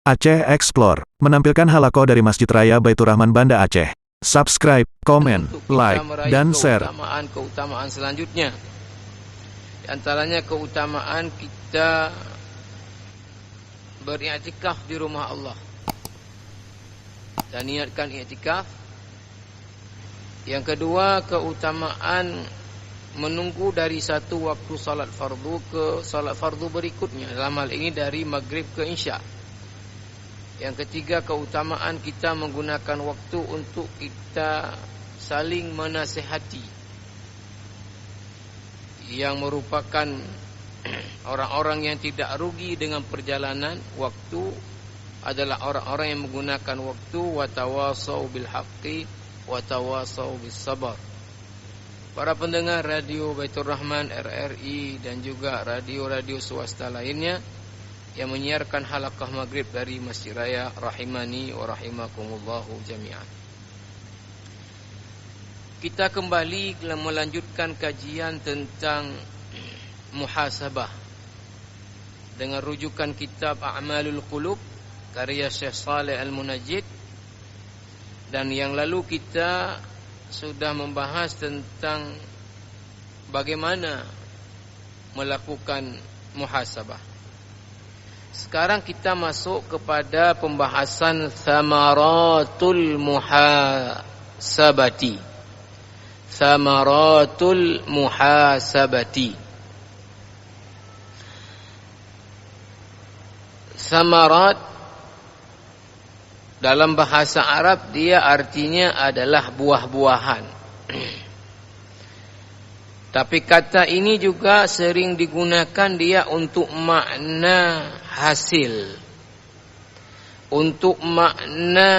Aceh Explore menampilkan halaqah dari Masjid Raya Baitur Rahman Banda Aceh. Subscribe, komen, like, dan share. Keutamaan selanjutnya, di antaranya keutamaan kita beriktikaf di rumah Allah dan niatkan iktikaf. Yang kedua, keutamaan menunggu dari satu waktu salat fardu ke salat fardu berikutnya, dalam hal ini dari maghrib ke isya. Yang ketiga, keutamaan kita menggunakan waktu untuk kita saling menasihati, yang merupakan orang-orang yang tidak rugi dengan perjalanan waktu adalah orang-orang yang menggunakan waktu watawasau bil haqqi watawasau bis sabar. Para pendengar radio Baitur Rahman RRI dan juga radio-radio swasta lainnya yang menyiarkan halaqah maghrib dari Masjid Raya, rahimani wa rahimakumullahu jami'an. Kita kembali melanjutkan kajian tentang muhasabah dengan rujukan kitab A'malul Qulub karya Syekh Shalih Al-Munajjid, dan yang lalu kita sudah membahas tentang bagaimana melakukan muhasabah. Sekarang kita masuk kepada pembahasan thamaratul muhasabati. Thamaratul muhasabati. Thamarat dalam bahasa Arab dia artinya adalah buah-buahan. Tapi kata ini juga sering digunakan dia untuk makna hasil, untuk makna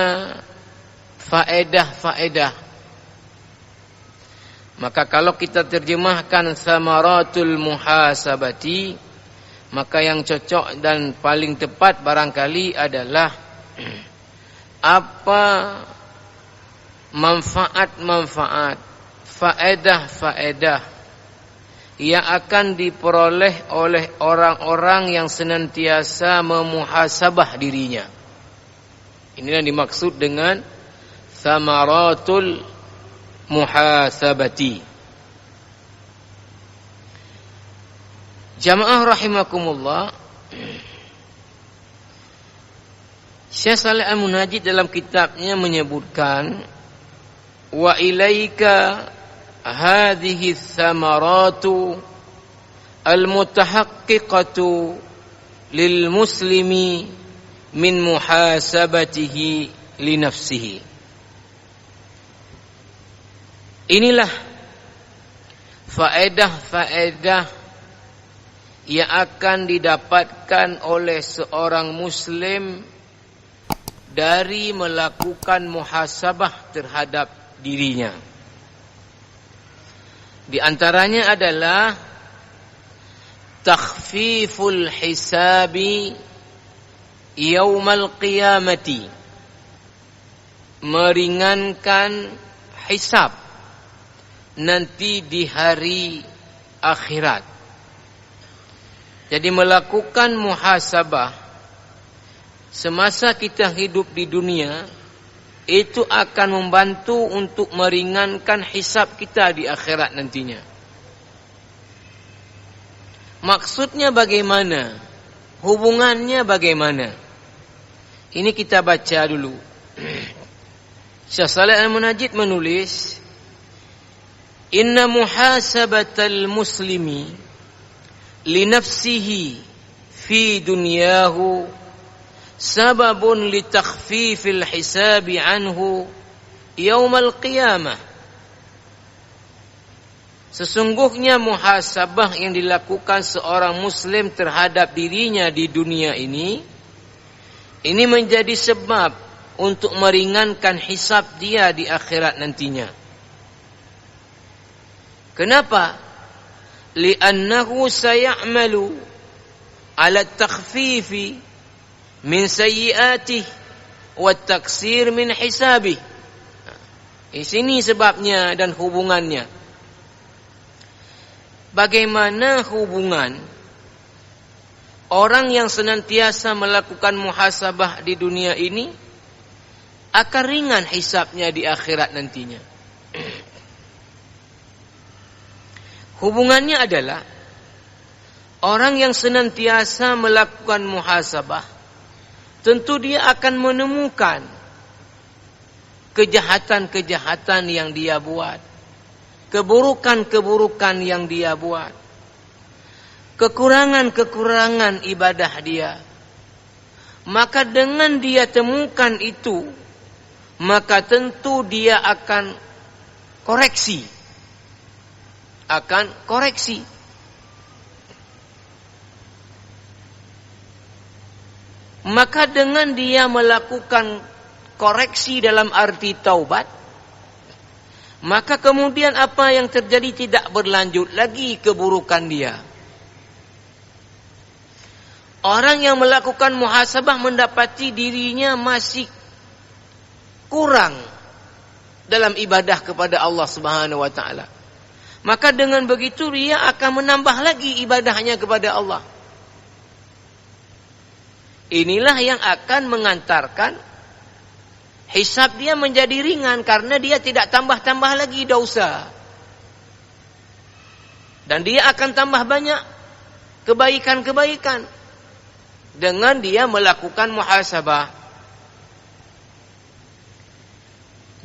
faedah-faedah. Maka kalau kita terjemahkan thamaratul muhasabati, maka yang cocok dan paling tepat barangkali adalah apa manfaat-manfaat, faedah-faedah yang akan diperoleh oleh orang-orang yang senantiasa memuhasabah dirinya. Inilah yang dimaksud dengan thamaratul muhasabati. Jamaah rahimakumullah, Syekh Shalih Al-Munajjid dalam kitabnya menyebutkan, wa ilaika hadhihi thamaratu al-mutahaqqiqatu lil muslimi min muhasabatihi li nafsihi. Inilah faedah-faedah yang akan didapatkan oleh seorang muslim dari melakukan muhasabah terhadap dirinya. Di antaranya adalah takhfiful hisabi yaumal qiyamati, meringankan hisab nanti di hari akhirat. Jadi melakukan muhasabah semasa kita hidup di dunia itu akan membantu untuk meringankan hisab kita di akhirat nantinya. Maksudnya bagaimana? Hubungannya bagaimana? Ini kita baca dulu. Syekh Shalih Al-Munajjid menulis, inna muhasabatal muslimi li nafsihi fi dunyahu sababun li takhfifil hisabi anhu yaumal qiyamah. Sesungguhnya muhasabah yang dilakukan seorang muslim terhadap dirinya di dunia ini menjadi sebab untuk meringankan hisab dia di akhirat nantinya. Kenapa? Li'annahu sayamalu ala takhfifi min sayyiatih wa taksir min hisabih. Di sini sebabnya dan hubungannya. Bagaimana hubungan orang yang senantiasa melakukan muhasabah di dunia ini akan ringan hisabnya di akhirat nantinya. Hubungannya adalah orang yang senantiasa melakukan muhasabah, tentu dia akan menemukan kejahatan-kejahatan yang dia buat, keburukan-keburukan yang dia buat, kekurangan-kekurangan ibadah dia. Maka dengan dia temukan itu, maka tentu dia akan koreksi. Maka dengan dia melakukan koreksi dalam arti taubat, maka kemudian apa yang terjadi tidak berlanjut lagi keburukan dia. Orang yang melakukan muhasabah mendapati dirinya masih kurang dalam ibadah kepada Allah Subhanahu wa taala. Maka dengan begitu dia akan menambah lagi ibadahnya kepada Allah. Inilah yang akan mengantarkan hisab dia menjadi ringan karena dia tidak tambah-tambah lagi dosa. Dan dia akan tambah banyak kebaikan-kebaikan dengan dia melakukan muhasabah.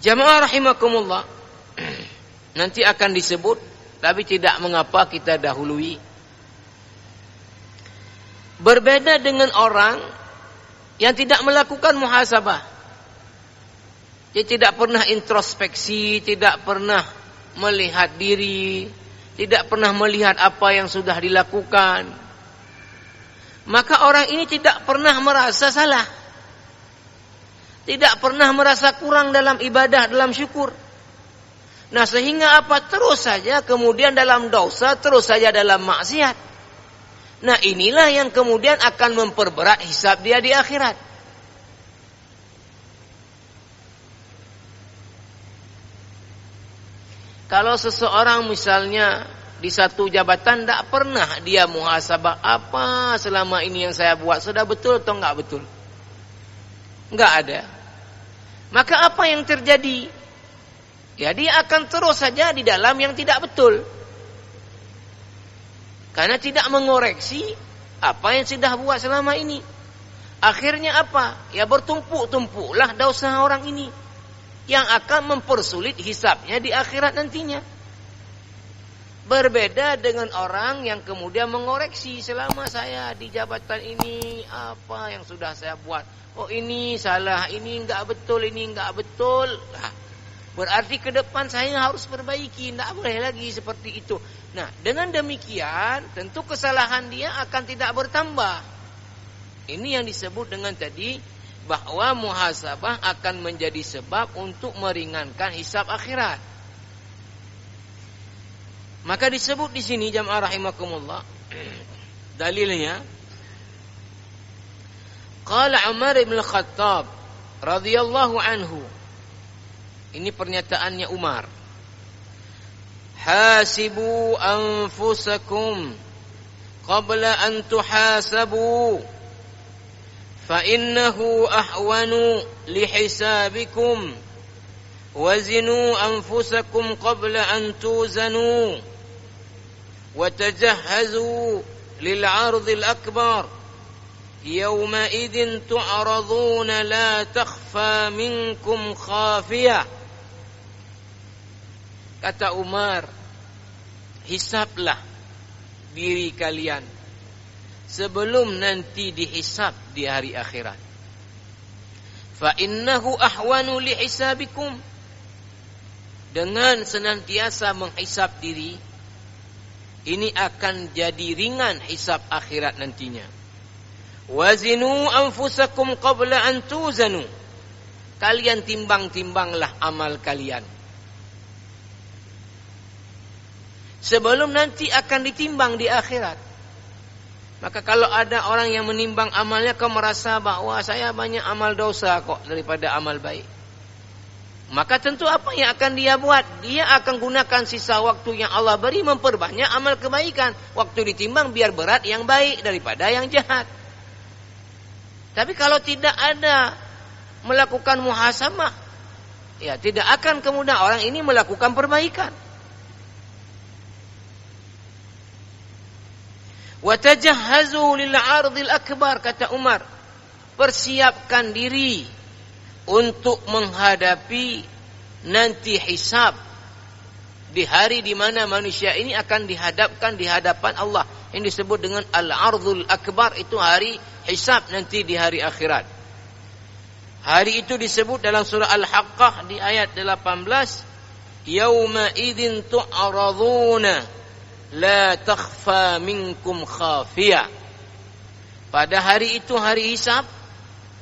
Jamaah rahimakumullah, nanti akan disebut, tapi tidak mengapa kita dahului. Berbeda dengan orang yang tidak melakukan muhasabah. Dia tidak pernah introspeksi, tidak pernah melihat diri, tidak pernah melihat apa yang sudah dilakukan. Maka orang ini tidak pernah merasa salah. Tidak pernah merasa kurang dalam ibadah, dalam syukur. Nah, sehingga apa? Terus saja kemudian dalam dosa, terus saja dalam maksiat. Nah, inilah yang kemudian akan memperberat hisab dia di akhirat. Kalau seseorang misalnya di satu jabatan tidak pernah dia muhasabah apa selama ini yang saya buat sudah betul atau enggak betul. Enggak ada. Maka apa yang terjadi? Ya, dia akan terus saja di dalam yang tidak betul. Karena tidak mengoreksi apa yang sudah buat selama ini. Akhirnya apa? Ya bertumpuk-tumpuklah dosa orang ini yang akan mempersulit hisabnya di akhirat nantinya. Berbeda dengan orang yang kemudian mengoreksi selama saya di jabatan ini apa yang sudah saya buat. Oh, ini salah, ini enggak betul, ini enggak betul. Nah, berarti ke depan saya harus perbaiki, enggak boleh lagi seperti itu. Nah, dengan demikian tentu kesalahan dia akan tidak bertambah. Ini yang disebut dengan tadi bahwa muhasabah akan menjadi sebab untuk meringankan hisab akhirat. Maka disebut di sini jamaah rahimakumullah dalilnya qala Umar bin Khattab radhiyallahu anhu. Ini pernyataannya Umar. Hasibu anfusakum qabla an tuhasabu fa innahu ahwanu lihisabikum wazinu anfusakum qabla an tuzanu وتجهزوا للعرض الأكبر يومئذ تعرضون لا تخفى منكم خافية. Kata Umar, hisablah diri kalian sebelum nanti dihisab di hari akhirat. Fa innahu ahwanu lihisabikum, dengan senantiasa menghisab diri ini akan jadi ringan hisab akhirat nantinya. Wazinu anfusakum qabla an tuzanu, kalian timbang-timbanglah amal kalian sebelum nanti akan ditimbang di akhirat. Maka kalau ada orang yang menimbang amalnya, kau merasa bahwa saya banyak amal dosa kok daripada amal baik. Maka tentu apa yang akan dia buat? Dia akan gunakan sisa waktu yang Allah beri memperbanyak amal kebaikan. Waktu ditimbang biar berat yang baik daripada yang jahat. Tapi kalau tidak ada melakukan muhasabah, ya tidak akan kemudian orang ini melakukan perbaikan. Wa tajahhazu lil 'ardil akbar, kata Umar. Persiapkan diri untuk menghadapi nanti hisab di hari di mana manusia ini akan dihadapkan di hadapan Allah. Ini disebut dengan al-'ardul akbar, itu hari hisab nanti di hari akhirat. Hari itu disebut dalam surah Al-Haqqah di ayat 18, yauma idzin tu'raduna la takhfa minkum khafiyah. Pada hari itu, hari hisab,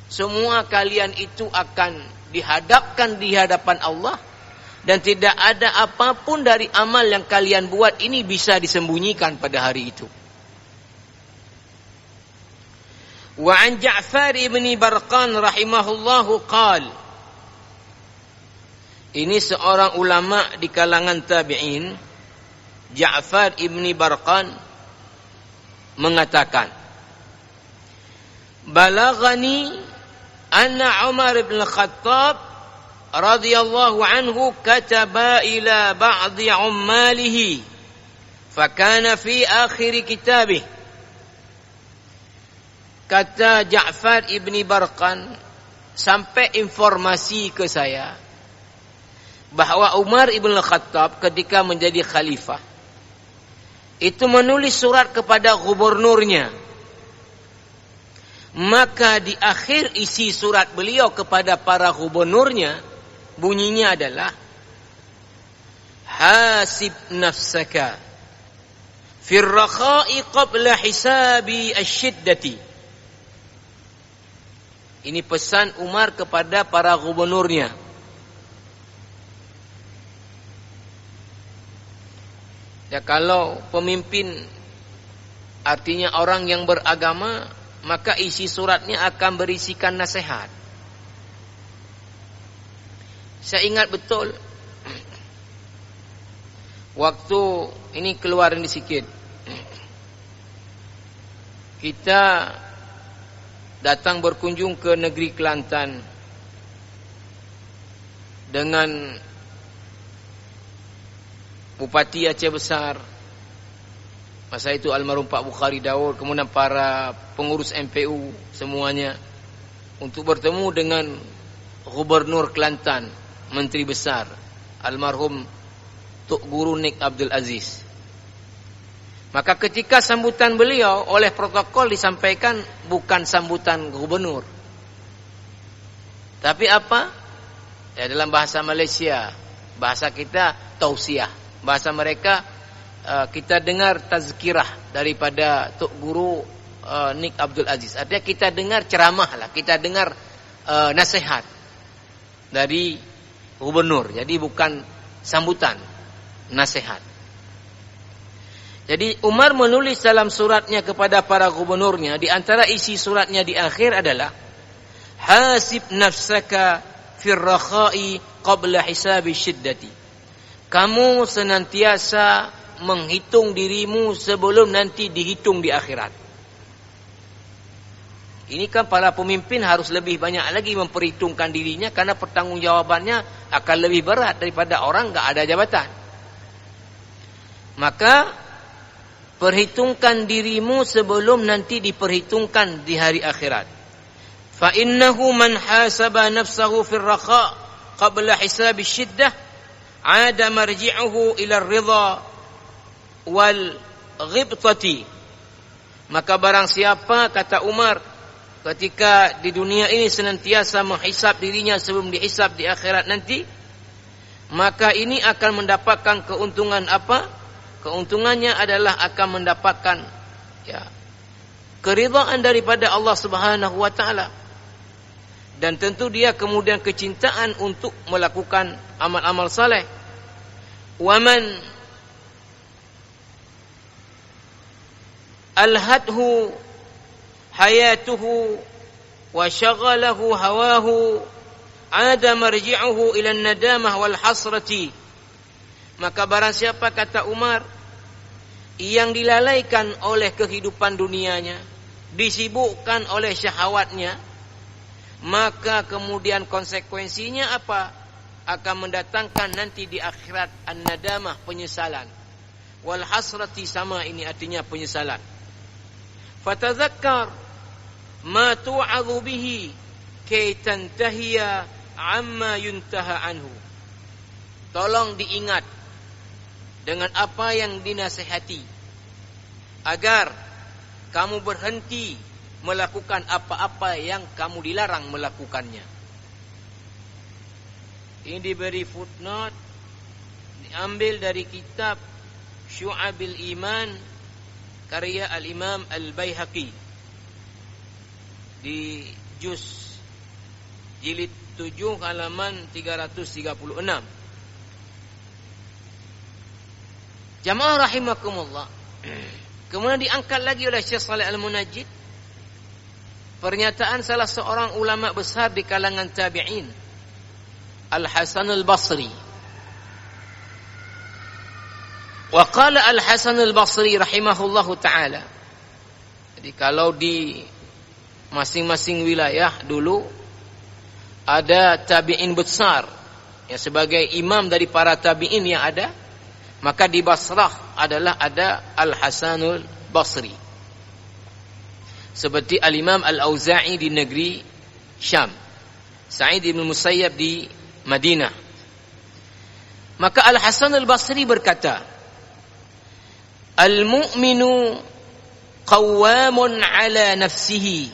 semua kalian itu akan dihadapkan di hadapan Allah dan tidak ada apapun dari amal yang kalian buat ini bisa disembunyikan pada hari itu. Wa an Ja'far ibn Barqan rahimahullahu qala, ini seorang ulama di kalangan tabi'in, Ja'far ibn Barqan mengatakan, balaghani anna Umar bin Khattab radhiyallahu anhu kataba ila ba'di ummalihi fakana fi akhir kitabih. Kata Ja'far ibn Barqan, sampai informasi ke saya bahwa Umar ibn Khattab ketika menjadi khalifah itu menulis surat kepada gubernurnya. Maka di akhir isi surat beliau kepada para gubernurnya bunyinya adalah, hasib nafsaka fir rakha'i qabla hisabi asyiddati. Ini pesan Umar kepada para gubernurnya. Ya, kalau pemimpin artinya orang yang beragama, maka isi suratnya akan berisikan nasihat. Saya ingat betul waktu ini keluarin sedikit, kita datang berkunjung ke negeri Kelantan dengan Bupati Aceh Besar masa itu almarhum Pak Bukhari Daud, kemudian para pengurus MPU semuanya, untuk bertemu dengan Gubernur Kelantan, Menteri Besar almarhum Tuk Guru Nik Abdul Aziz. Maka ketika sambutan beliau oleh protokol disampaikan bukan sambutan gubernur, tapi apa? Ya, dalam bahasa Malaysia, bahasa kita tausiah, bahasa mereka kita dengar tazkirah daripada Tuk Guru Nik Abdul Aziz. Artinya kita dengar ceramah lah, kita dengar nasihat dari gubernur. Jadi bukan sambutan, nasihat. Jadi Umar menulis dalam suratnya kepada para gubernurnya, di antara isi suratnya di akhir adalah, hasib nafsaka fir rakha'i qabla hisabi syiddati. Kamu senantiasa menghitung dirimu sebelum nanti dihitung di akhirat. Ini kan para pemimpin harus lebih banyak lagi memperhitungkan dirinya, karena pertanggungjawabannya akan lebih berat daripada orang enggak ada jabatan. Maka perhitungkan dirimu sebelum nanti diperhitungkan di hari akhirat. Fa innahu man hasaba nafsahu fir rakha qabla hisab syiddah ada marji'uhu ila ar-ridha wal ghibtati. Maka barang siapa, kata Umar, ketika di dunia ini senantiasa menghisab dirinya sebelum dihisab di akhirat nanti, maka ini akan mendapatkan keuntungan apa? Keuntungannya adalah akan mendapatkan keridhaan daripada Allah Subhanahu wa taala. Dan tentu dia kemudian kecintaan untuk melakukan amal-amal saleh. Waman alhadhu hayatuhu wa syaghalahu hawahu ada marji'uhu ila nadamah wal hasrati. Maka barang siapa, kata Umar, yang dilalaikan oleh kehidupan dunianya, disibukkan oleh syahwatnya, maka kemudian konsekuensinya apa? Akan mendatangkan nanti di akhirat an-nadamah, penyesalan. Wal hasrati, sama ini artinya penyesalan. Fatadzakkar ma tu'adhu bihi kay tantahiya amma yuntaha anhu. Tolong diingat dengan apa yang dinasihati, agar kamu berhenti melakukan apa-apa yang kamu dilarang melakukannya. Ini diberi footnote, diambil dari kitab Syu'abil Iman karya Al-Imam Al-Baihaqi di jilid 7 halaman 336. Jamaah rahimakumullah. Kemudian diangkat lagi oleh Syekh Shalih Al-Munajjid pernyataan salah seorang ulama besar di kalangan tabi'in, Al-Hasan Al-Basri. Wa qala Al-Hasan Al-Basri rahimahullahu ta'ala. Jadi kalau di masing-masing wilayah dulu ada tabi'in besar yang sebagai imam dari para tabi'in yang ada, maka di Basrah adalah ada Al-Hasanul Basri. Seperti Al-Imam Al-Auza'i di negeri Syam, Sa'id ibn Musayyab di Madinah. Maka Al-Hasan Al-Basri berkata, Al-mu'minu qawwamun ala nafsihi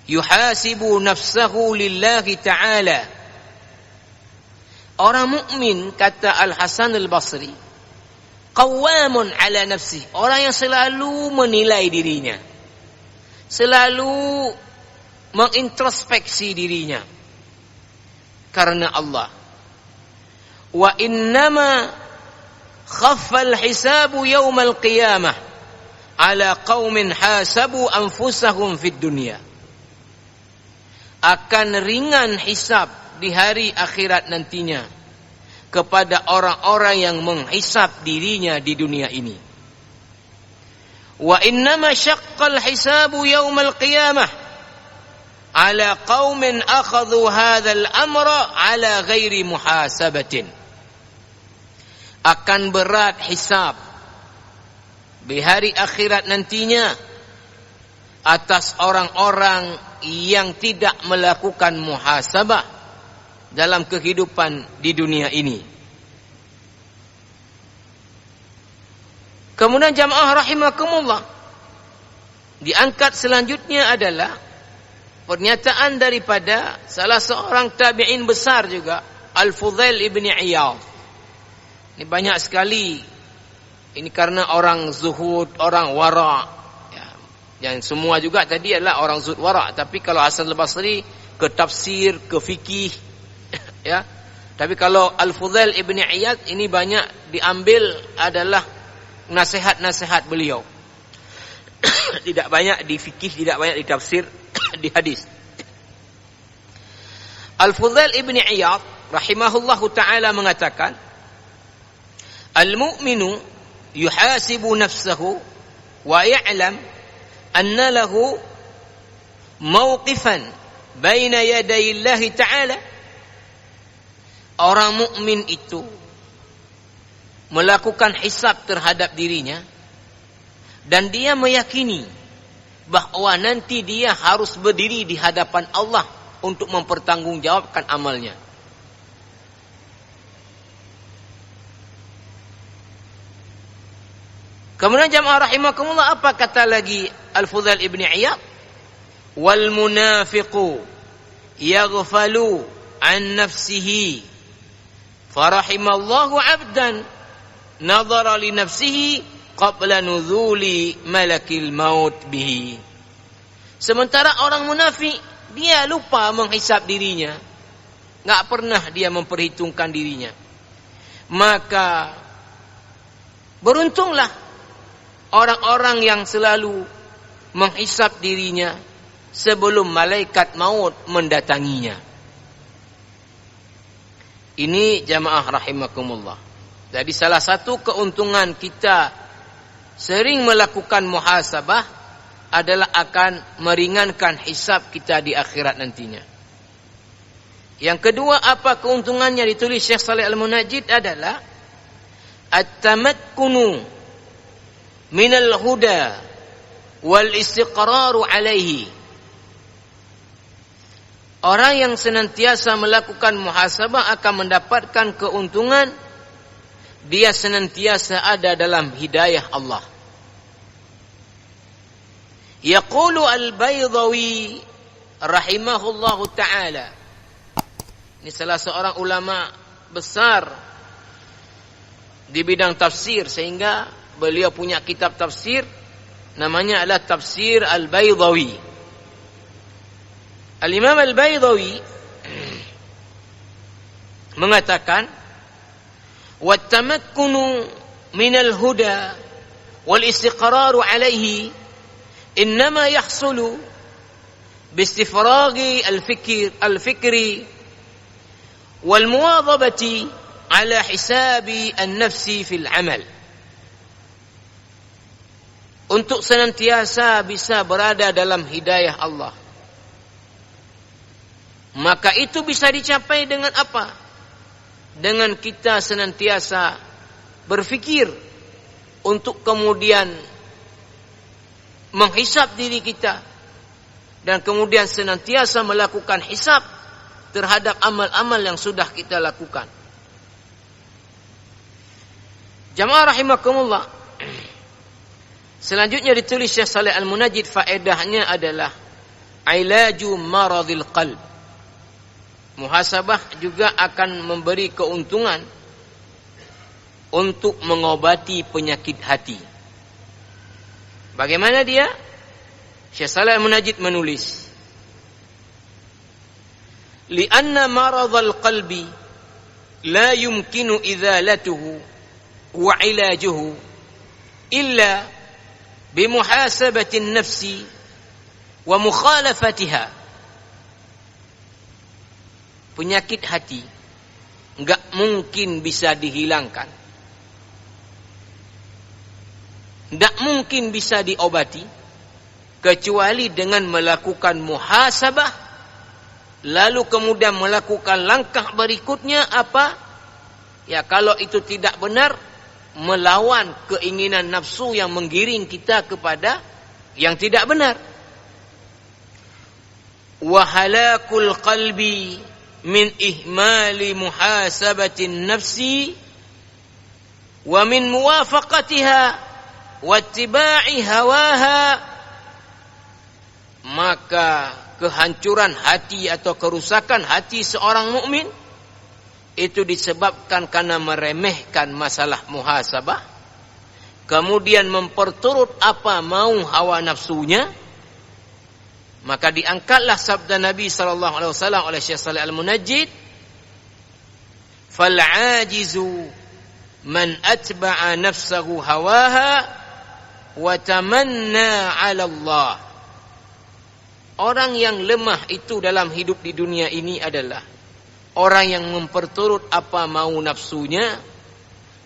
yuhasibu nafsahu lillahi ta'ala. Orang mukmin, kata Al-Hasan Al-Basri, qawwamun ala nafsihi, orang yang selalu menilai dirinya, selalu mengintrospeksi dirinya karena Allah. Wa innama khaffal hisabu yaumal qiyamah ala qaumin hasabu anfusahum fid dunya. Akan ringan hisab di hari akhirat nantinya kepada orang-orang yang menghisab dirinya di dunia ini. Wa innama syaqqal hisabu yaumal qiyamah ala qaumin akhadhu hadzal amra ala ghairi muhasabatin. Akan berat hisab di hari akhirat nantinya atas orang-orang yang tidak melakukan muhasabah dalam kehidupan di dunia ini. Kemudian jamaah rahimakumullah, diangkat selanjutnya adalah pernyataan daripada salah seorang tabi'in besar juga, Al-Fudail ibn Iyadh. Ini banyak sekali. Ini karena orang zuhud, orang wara. Ya, yang semua juga tadi adalah orang zuhud wara. Tapi kalau Hasan Al-Basri ke tafsir, ke fikih. Ya. Tapi kalau Al-Fudail ibn Iyadh ini banyak diambil adalah nasihat-nasihat beliau. Tidak banyak di fikih, tidak banyak di tafsir, di hadis. Al-Fudail ibn Iyadh rahimahullahu ta'ala mengatakan, Al-mu'minu yuhasibu nafsahu wa ya'lam anna lahu mawqifan baina yaday Allah ta'ala. Orang mukmin itu melakukan hisab terhadap dirinya dan dia meyakini bahwa nanti dia harus berdiri di hadapan Allah untuk mempertanggungjawabkan amalnya. Kemudian jamaah rahimakumullah, apa kata lagi Al-Fudail ibn Iyadh? Wal munafiqu yaghfalu an nafsihi farahimallahu 'abdan nadhara li nafsihi qabla nuzuli malakil maut bihi. Sementara orang munafik, dia lupa menghisab dirinya, enggak pernah dia memperhitungkan dirinya. Maka beruntunglah orang-orang yang selalu menghisab dirinya sebelum malaikat maut mendatanginya. Ini jamaah rahimakumullah. Jadi salah satu keuntungan kita sering melakukan muhasabah adalah akan meringankan hisab kita di akhirat nantinya. Yang kedua, apa keuntungannya ditulis Syekh Shalih Al-Munajjid adalah at-tamakkunu minal huda wal istiqraru alaihi. Orang yang senantiasa melakukan muhasabah akan mendapatkan keuntungan dia senantiasa ada dalam hidayah Allah. Yaqulu Al-Baydawi rahimahullahu ta'ala. Ini salah seorang ulama besar di bidang tafsir, sehingga beliau punya kitab tafsir namanya adalah Tafsir Al-Baydawi. Al-Imam Al-Baydawi mengatakan, "Wat-tamakkunu minal huda wal istiqraru alaihi innama yahsulu bistifragi al-fikri wal muwadhabati ala hisabi an-nafsi fil amal." Untuk senantiasa bisa berada dalam hidayah Allah, maka itu bisa dicapai dengan apa? Dengan kita senantiasa berfikir untuk kemudian menghisap diri kita, dan kemudian senantiasa melakukan hisap terhadap amal-amal yang sudah kita lakukan. Jamaah rahimakumullah, selanjutnya ditulis Syekh Shalih Al-Munajjid, faedahnya adalah ilaju maradil qalb. Muhasabah juga akan memberi keuntungan untuk mengobati penyakit hati. Bagaimana dia? Syekh Shalih Al-Munajjid menulis, li'anna maradhal qalbi la yumkinu izalatuhu wa ilajuhu illa bimuhasabatin nafsi wa mukhalafatiha. Penyakit hati enggak mungkin bisa dihilangkan, enggak mungkin bisa diobati kecuali dengan melakukan muhasabah, lalu kemudian melakukan langkah berikutnya apa? Ya, kalau itu tidak benar, melawan keinginan nafsu yang menggiring kita kepada yang tidak benar. Wa halakul qalbi min ihmali muhasabatin nafsi wa min muwafaqatiha wa ittiba'i hawaha. Maka kehancuran hati atau kerusakan hati seorang mukmin itu disebabkan karena meremehkan masalah muhasabah, kemudian memperturut apa mau hawa nafsunya. Maka diangkatlah sabda Nabi sallallahu alaihi wasallam oleh Syekh Shalih Al-Munajjid, "Fal 'ajizu man atba'a nafsahu hawaha wa tamanna 'ala Allah." Orang yang lemah itu dalam hidup di dunia ini adalah orang yang memperturut apa mau nafsunya,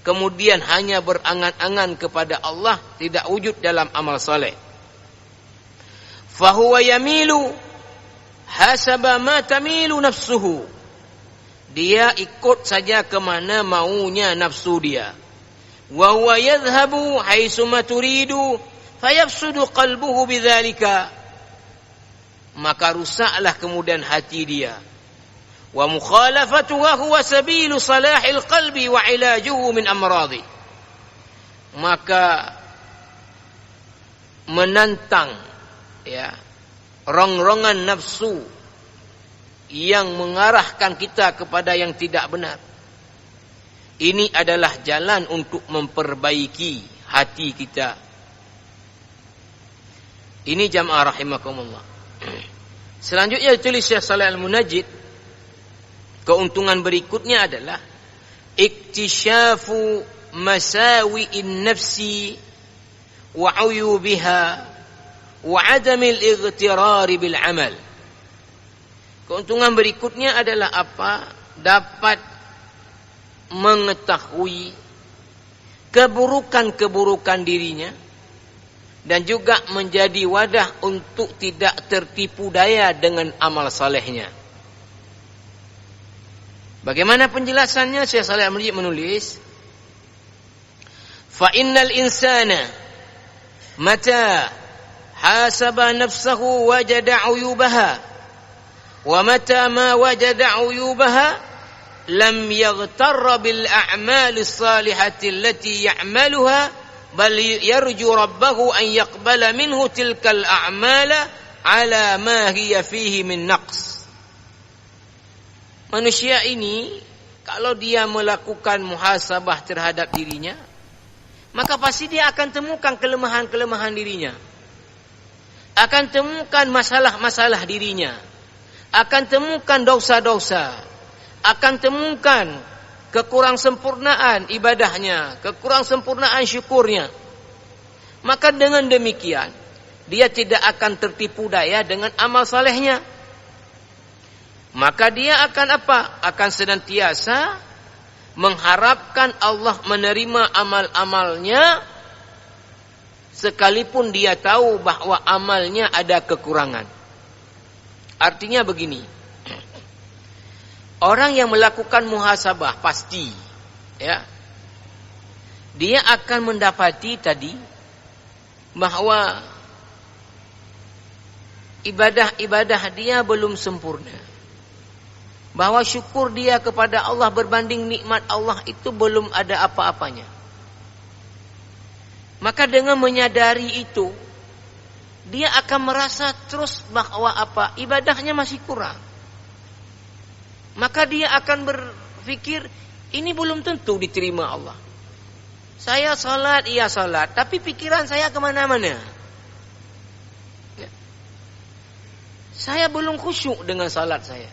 kemudian hanya berangan-angan kepada Allah, tidak wujud dalam amal saleh. Fahuwa yamilu hasaba ma tamilu nafsuhu. Dia ikut saja kemana maunya nafsu dia. Wa huwa yadhhabu haitsu ma turidu fayafsudu qalbuhu bidzalika. Maka rusaklah kemudian hati dia. Wa mukhalafatuhu huwa sabilu salahil qalbi wa ilajuhu min amradhi. Maka menantang, ya, rongrongan nafsu yang mengarahkan kita kepada yang tidak benar, ini adalah jalan untuk memperbaiki hati kita. Ini jamaah rahimakumullah. Selanjutnya ditulis Syekh Shalih Al-Munajjid, keuntungan berikutnya adalah iktisyafu masawi'in nafsi wa uyubiha wa adamil ightirari bil amal. Keuntungan berikutnya adalah apa? Dapat mengetahui keburukan-keburukan dirinya dan juga menjadi wadah untuk tidak tertipu daya dengan amal salehnya. Bagaimana penjelasannya? Syekh Shalih Al-Munajjid menulis, fa innal insana mata hasaba nafsahu wajada uyubaha wa mata ma wajada uyubaha lam yaghtarra bil a'mali salihati allati ya'maluha bal yarju rabbahu an yaqbala minhu tilkal a'mala ala ma hiya fihi min naqs. Manusia ini kalau dia melakukan muhasabah terhadap dirinya, maka pasti dia akan temukan kelemahan-kelemahan dirinya, akan temukan masalah-masalah dirinya, akan temukan dosa-dosa, akan temukan kekurang sempurnaan ibadahnya, kekurang sempurnaan syukurnya. Maka dengan demikian dia tidak akan tertipu daya dengan amal salehnya. Maka dia akan apa? Akan senantiasa mengharapkan Allah menerima amal-amalnya, sekalipun dia tahu bahwa amalnya ada kekurangan. Artinya begini, orang yang melakukan muhasabah pasti, ya, dia akan mendapati tadi bahwa ibadah-ibadah dia belum sempurna, bahwa syukur dia kepada Allah berbanding nikmat Allah itu belum ada apa-apanya. Maka dengan menyadari itu, dia akan merasa terus bahwa apa? Ibadahnya masih kurang. Maka dia akan berpikir, ini belum tentu diterima Allah. Saya salat, iya salat, tapi pikiran saya kemana-mana. Ya. Saya belum khusyuk dengan salat saya.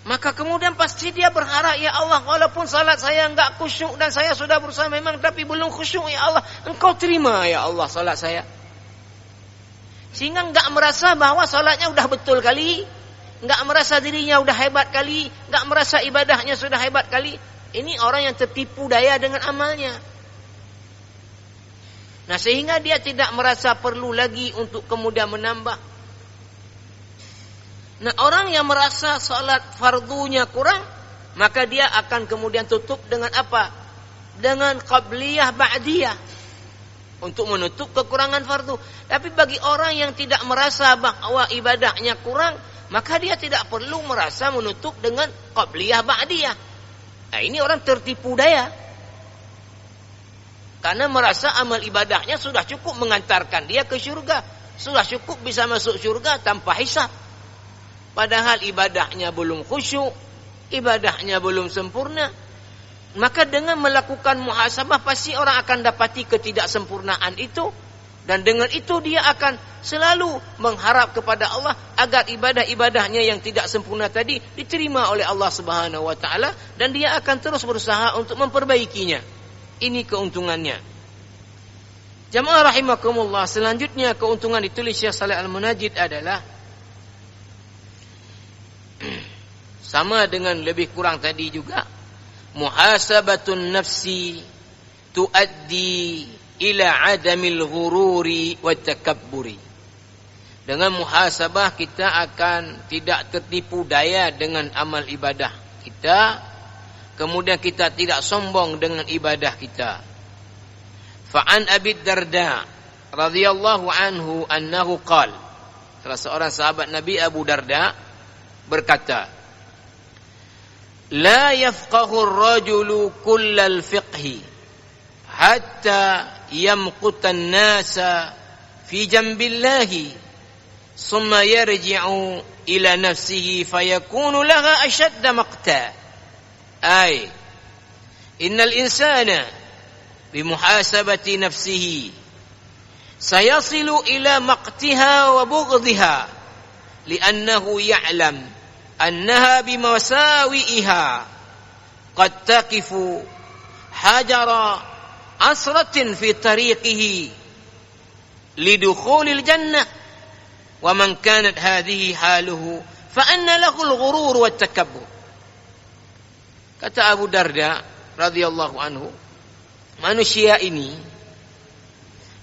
Maka kemudian pasti dia berharap, ya Allah, walaupun salat saya enggak khusyuk dan saya sudah berusaha memang, tapi belum khusyuk, ya Allah, Engkau terima ya Allah salat saya. Sehingga enggak merasa bahwa salatnya udah betul kali, enggak merasa dirinya udah hebat kali, enggak merasa ibadahnya sudah hebat kali. Ini orang yang tertipu daya dengan amalnya. Nah, sehingga dia tidak merasa perlu lagi untuk kemudian menambah. Nah, orang yang merasa salat fardunya kurang, maka dia akan kemudian tutup dengan apa? Dengan qabliyah ba'diyah, untuk menutup kekurangan fardu. Tapi bagi orang yang tidak merasa bahwa ibadahnya kurang, maka dia tidak perlu merasa menutup dengan qabliyah ba'diyah. Nah, ini orang tertipu daya, karena merasa amal ibadahnya sudah cukup mengantarkan dia ke syurga, sudah cukup bisa masuk syurga tanpa hisab. Padahal ibadahnya belum khusyuk, ibadahnya belum sempurna. Maka dengan melakukan muhasabah pasti orang akan dapati ketidaksempurnaan itu, dan dengan itu dia akan selalu mengharap kepada Allah agar ibadah-ibadahnya yang tidak sempurna tadi diterima oleh Allah Subhanahu wa taala, dan dia akan terus berusaha untuk memperbaikinya. Ini keuntungannya. Jamaah rahimakumullah, selanjutnya keuntungan ditulis Syekh Shalih Al-Munajjid adalah sama dengan lebih kurang tadi juga, muhasabatun nafsi tuaddi ila adamil ghururi wa takabburi. Dengan muhasabah kita akan tidak tertipu daya dengan amal ibadah kita, kemudian kita tidak sombong dengan ibadah kita. Fa'an Abi Darda radhiyallahu anhu annahu qala, salah seorang sahabat Nabi Abu Darda berkata, la yafqahu ar-rajulu kullal fiqhi hatta yamquta an-nasa fi jambillahi thumma yarji'u ila nafsihi fayakunu laha ashadda maqta. Ay innal insana bimuhasabati nafsihi sayasilu ila maqtiha wa bughdhiha li'annahu ya'lam أنها بمساوئها قد تقف حجر عثرة في طريقه لدخول الجنة ومن كانت هذه حاله فأن له الغرور والتكبر. Kata Abu Darda radhiyallahu anhu, manusia ini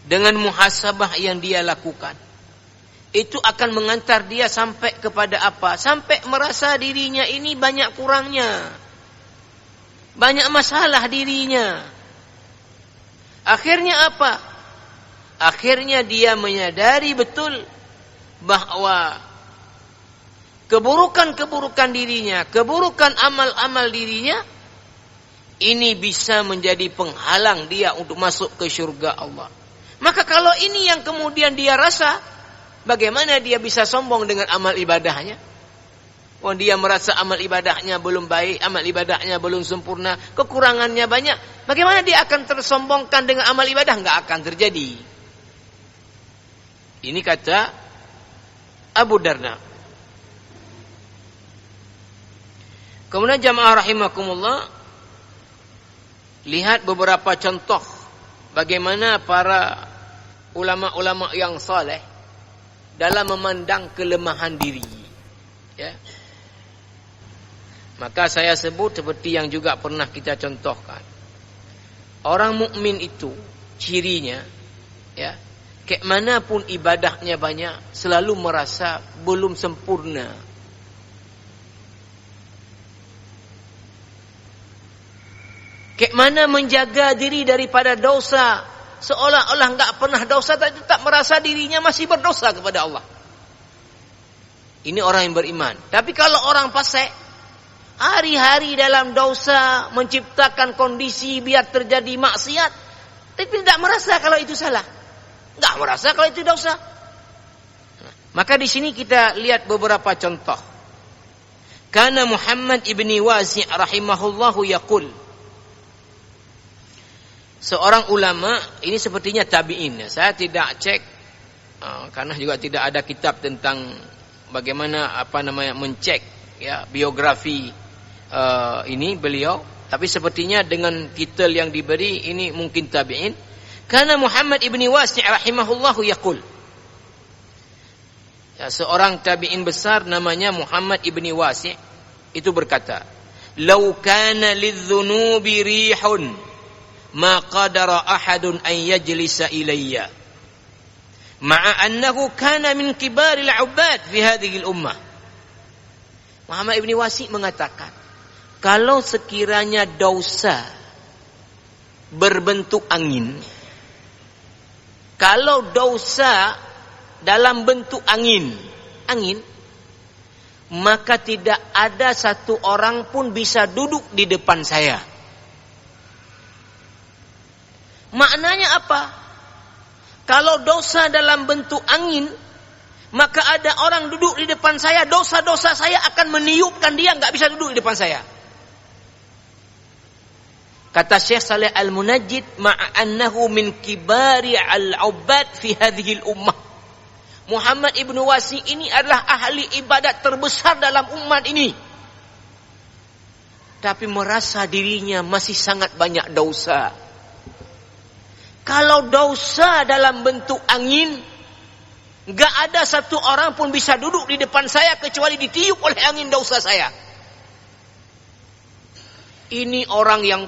dengan muhasabah yang dia lakukan itu akan mengantar dia sampai kepada apa? Sampai merasa dirinya ini banyak kurangnya, banyak masalah dirinya. Akhirnya apa? Akhirnya dia menyadari betul bahwa keburukan-keburukan dirinya, keburukan amal-amal dirinya, ini bisa menjadi penghalang dia untuk masuk ke syurga Allah. Maka kalau ini yang kemudian dia rasa, bagaimana dia bisa sombong dengan amal ibadahnya? Oh, dia merasa amal ibadahnya belum baik, amal ibadahnya belum sempurna, kekurangannya banyak. Bagaimana dia akan tersombongkan dengan amal ibadah? Enggak akan terjadi. Ini kata Abu Darda. Kemudian jamaah rahimakumullah, lihat beberapa contoh bagaimana para ulama-ulama yang saleh dalam memandang kelemahan diri. Ya. Maka saya sebut seperti yang juga pernah kita contohkan. Orang mukmin itu cirinya, ya, kayak manapun ibadahnya banyak, selalu merasa belum sempurna. Kayak mana menjaga diri daripada dosa, seolah-olah enggak pernah dosa, tapi tetap merasa dirinya masih berdosa kepada Allah. Ini orang yang beriman. Tapi kalau orang fasik, hari-hari dalam dosa, menciptakan kondisi biar terjadi maksiat, tapi tidak merasa kalau itu salah, enggak merasa kalau itu dosa. Maka di sini kita lihat beberapa contoh. Kana Muhammad ibni Wasi' rahimahullahu yaqul, seorang ulama, ini sepertinya tabi'in. Saya tidak cek karena juga tidak ada kitab tentang bagaimana mencek ya biografi ini beliau. Tapi sepertinya dengan titel yang diberi ini mungkin tabi'in. Karena Muhammad ibni Wasi' rahimahullahu yaqul, ya, seorang tabi'in besar namanya Muhammad ibni Wasi' itu berkata, "Lau kana lidzunubi rihun ma qadara ahadun an yajlisa ilayya ma'a annahu kana min kibaril 'ubbad fi hadhihi al-ummah." Muhammad ibni Wasi' mengatakan, kalau sekiranya dosa berbentuk angin, kalau dosa dalam bentuk angin, maka tidak ada satu orang pun bisa duduk di depan saya. Maknanya apa? Kalau dosa dalam bentuk angin, maka ada orang duduk di depan saya, dosa-dosa saya akan meniupkan dia, enggak bisa duduk di depan saya. Kata Syekh Saleh Al-Munajjid, ma'annahu min kibari al-'ubbad fi hadhihi al-ummah. Muhammad ibnu Wasi' ini adalah ahli ibadat terbesar dalam umat ini, tapi merasa dirinya masih sangat banyak dosa. Kalau dosa dalam bentuk angin, enggak ada satu orang pun bisa duduk di depan saya kecuali ditiup oleh angin dosa saya. Ini orang yang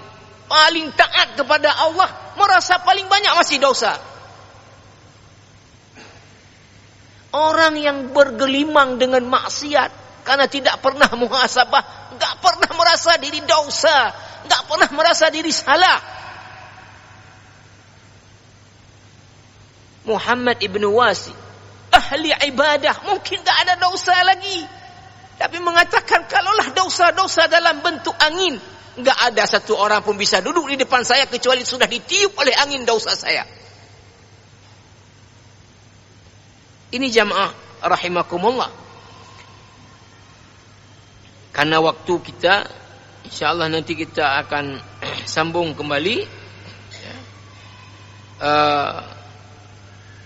paling taat kepada Allah, merasa paling banyak masih dosa. Orang yang bergelimang dengan maksiat karena tidak pernah muhasabah, enggak pernah merasa diri dosa, enggak pernah merasa diri salah. Muhammad ibnu Wasi' ahli ibadah, mungkin tak ada dosa lagi, tapi mengatakan kalaulah dosa-dosa dalam bentuk angin, enggak ada satu orang pun bisa duduk di depan saya kecuali sudah ditiup oleh angin dosa saya. Ini jamaah rahimakumullah. Karena waktu kita, insyaallah nanti kita akan sambung kembali.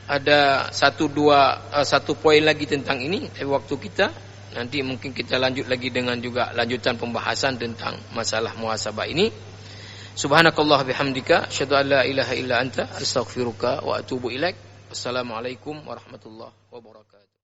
Ada satu poin lagi tentang ini, waktu kita nanti mungkin kita lanjut lagi dengan juga lanjutan pembahasan tentang masalah muhasabah ini. Subhanakallah bihamdika, asyhadu an la ilaha illa anta, astaghfiruka wa atubu ilaik. Wassalamualaikum warahmatullahi wabarakatuh.